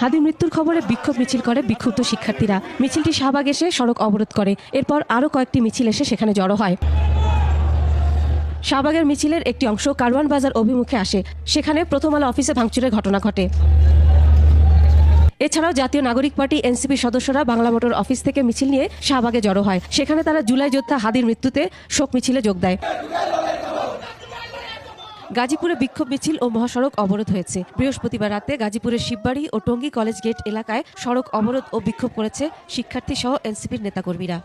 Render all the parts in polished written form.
হাদির মৃত্যুর খবরে বিক্ষোভ মিছিল করে বিক্ষুব্ধ শিক্ষার্থীরা। মিছিলটি শাহবাগ এসে সড়ক অবরোধ করে। এরপর আরও কয়েকটি মিছিল এসে সেখানে জড়ো হয়। শাহবাগের মিছিলের একটি অংশ কারওয়ান বাজার অভিমুখে আসে। সেখানে প্রথম আলো অফিসে ভাঙচুরের ঘটনা ঘটে। এছাড়াও জাতীয় নাগরিক পার্টি এনসিপির সদস্যরা বাংলা মোটর অফিস থেকে মিছিল নিয়ে শাহবাগে জড়ো হয়। সেখানে তারা জুলাই যোদ্ধা হাদির মৃত্যুতে শোক মিছিলে যোগ দেয়। গাজীপুরে বিক্ষোভ মিছিল ও মহাসড়ক অবরোধ হয়েছে। বৃহস্পতিবার রাতে গাজীপুরের শিববাড়ি ও টঙ্গী কলেজ গেট এলাকায় সড়ক অবরোধ ও বিক্ষোভ করেছে শিক্ষার্থী সহ এনসিপির নেতাকর্মীরা।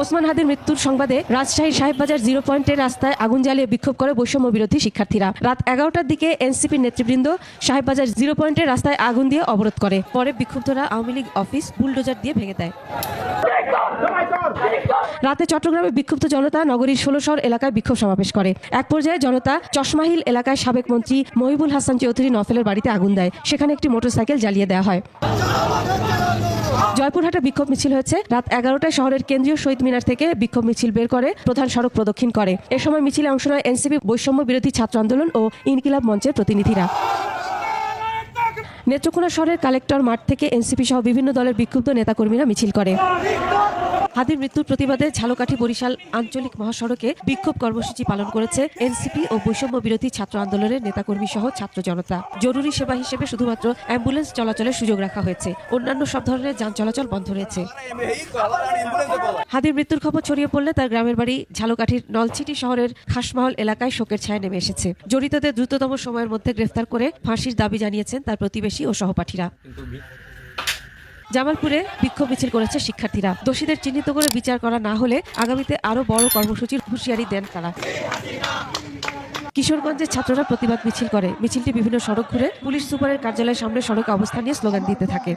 ওসমান হাদির মৃত্যুর সংবাদে রাজশাহীর সাহেববাজার 0 পয়েন্টের রাস্তায় আগুন জ্বালিয়ে বিক্ষোভ করে বৈষম্য বিরোধী শিক্ষার্থীরা। রাত 11টার দিকে এনসিপির নেতৃবৃন্দ সাহেববাজার 0 পয়েন্টের রাস্তায় আগুন দিয়ে অবরোধ করে। পরে বিক্ষুব্ধরা আওয়ামী লীগ অফিস বুলডোজার দিয়ে ভেঙে দেয়। রাতে চট্টগ্রামে বিক্ষুব্ধ জনতা নগরীর 16 এলাকায় বিক্ষোভ সমাবেশ করে। এক পর্যায়ে জনতা চশমাহিল এলাকায় সাবেক মন্ত্রী মহিবুল হাসান চৌধুরী নফেলের বাড়িতে আগুন দেয়। সেখানে একটি মোটরসাইকেল জ্বালিয়ে দেওয়া হয়। জয়পুরহাটে বিক্ষোভ মিছিল হয়েছে। রাত 11টায় শহরের কেন্দ্রীয় শহীদ মিনার থেকে বিক্ষোভ মিছিল বের করে প্রধান সড়ক প্রদক্ষিণ করে। এ সময় মিছিলে অংশ নেয় এনসিপি, বৈষম্য বিরোধী ছাত্র আন্দোলন ও ইনকিলাব মঞ্চের প্রতিনিধিরা। নেত্রকোনা শহরের কালেক্টর মাঠ থেকে এনসিপি সহ বিভিন্ন দলের বিক্ষুব্ধ নেতাকর্মীরা মিছিল করে। হাদির মৃত্যুর প্রতিবাদে ঝালকাঠি বরিশাল আঞ্চলিক মহাসড়কে বিক্ষোভ কর্মসূচি পালন করেছে এনসিপি ও বৈষম্য বিরোধী ছাত্র আন্দোলনের নেতাকর্মী সহ ছাত্র জনতা। জরুরি সেবা হিসেবে শুধুমাত্র অ্যাম্বুলেন্স চলাচলের সুযোগ রাখা হয়েছে। অন্যান্য সব ধরনের যান চলাচল বন্ধ রয়েছে। হাদির মৃত্যুর খবর ছড়িয়ে পড়লে তার গ্রামের বাড়ি ঝালকাঠির নলছিটি শহরের খাসমহল এলাকায় শোকের ছায়া নেমে এসেছে। জড়িতদের দ্রুততম সময়ের মধ্যে গ্রেফতার করে ফাঁসির দাবি জানিয়েছেন তার প্রতিবেশী ও সহপাঠীরা। জামালপুরে বিক্ষোভ মিছিল করেছে শিক্ষার্থীরা। দোষীদের চিহ্নিত করে বিচার করা না হলে আগামীতে আরো বড় কর্মসূচির হুঁশিয়ারি দেন তারা। কিশোরগঞ্জের ছাত্ররা প্রতিবাদ মিছিল করে। মিছিলটি বিভিন্ন সড়ক ঘুরে পুলিশ সুপারের কার্যালয়ের সামনে সড়কে অবস্থান নিয়ে স্লোগান দিতে থাকে।